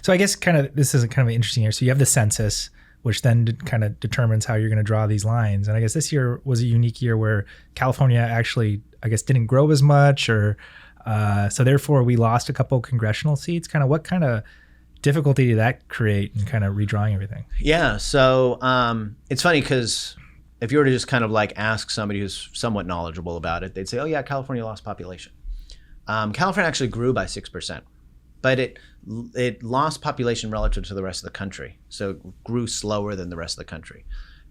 So I guess this is kind of interesting here. So you have the census, which then kind of determines how you're going to draw these lines. And I guess this year was a unique year where California actually, I guess, didn't grow as much, or so therefore we lost a couple congressional seats. Kind of what kind of difficulty did that create in kind of redrawing everything? Yeah, so it's funny because if you were to just kind of like ask somebody who's somewhat knowledgeable about it, they'd say, oh yeah, California lost population. California actually grew by 6%, but it lost population relative to the rest of the country. So it grew slower than the rest of the country.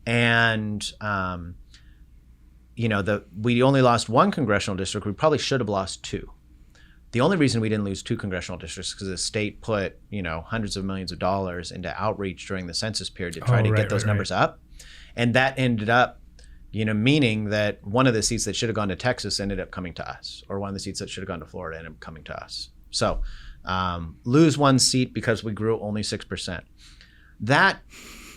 And we only lost one congressional district. We probably should have lost two. The only reason we didn't lose two congressional districts is because the state put, hundreds of millions of dollars into outreach during the census period to try to get those numbers up. And that ended up, meaning that one of the seats that should have gone to Texas ended up coming to us, or one of the seats that should have gone to Florida ended up coming to us. So lose one seat because we grew only 6%. That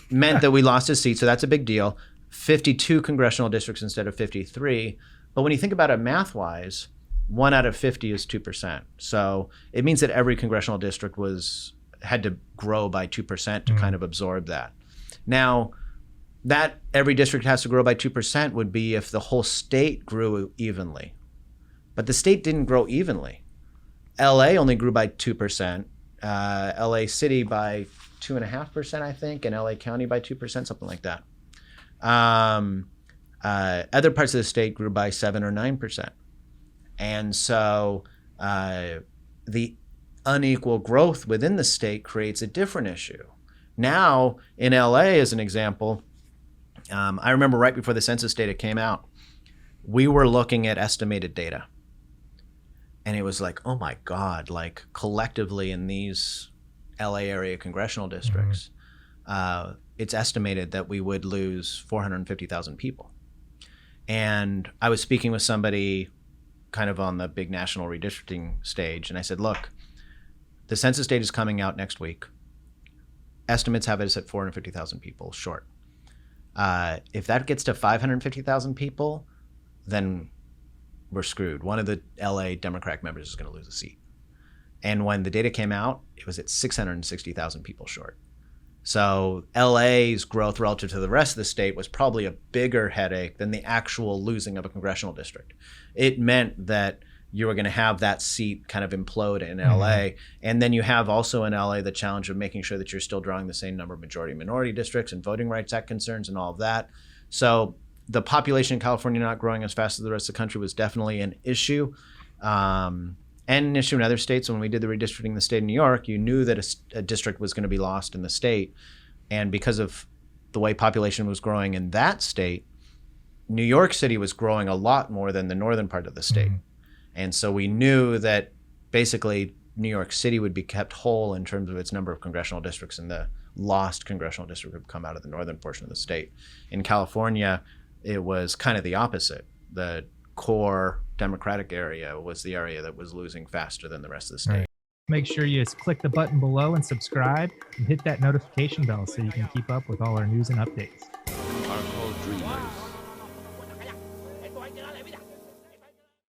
meant that we lost a seat, so that's a big deal. 52 congressional districts instead of 53. But when you think about it math-wise, 1 out of 50 is 2%. So it means that every congressional district had to grow by 2% to kind of absorb that. Now, that every district has to grow by 2% would be if the whole state grew evenly. But the state didn't grow evenly. LA only grew by 2%, LA City by 2.5%, I think, and LA County by 2%, something like that. Other parts of the state grew by 7 or 9%. And so the unequal growth within the state creates a different issue. Now, in LA, as an example, I remember right before the census data came out, we were looking at estimated data. And it was like, oh my God, like collectively in these LA area congressional districts, it's estimated that we would lose 450,000 people. And I was speaking with somebody kind of on the big national redistricting stage, and I said, look, the census data is coming out next week. Estimates have us at 450,000 people short. If that gets to 550,000 people, then we're screwed. One of the LA Democratic members is going to lose a seat. And when the data came out, it was at 660,000 people short. So LA's growth relative to the rest of the state was probably a bigger headache than the actual losing of a congressional district. It meant that you were going to have that seat kind of implode in LA. And then you have also in LA the challenge of making sure that you're still drawing the same number of majority minority districts and Voting Rights Act concerns and all of that. So the population in California not growing as fast as the rest of the country was definitely an issue. And an issue in other states. When we did the redistricting in the state of New York, you knew that a district was going to be lost in the state. And because of the way population was growing in that state, New York City was growing a lot more than the northern part of the state. And so we knew that basically New York City would be kept whole in terms of its number of congressional districts, and the lost congressional district would come out of the northern portion of the state. In California, it was kind of the opposite. The core Democratic area was the area that was losing faster than the rest of the state. Make sure you click the button below and subscribe, and hit that notification bell so you can keep up with all our news and updates. Are called dreamers.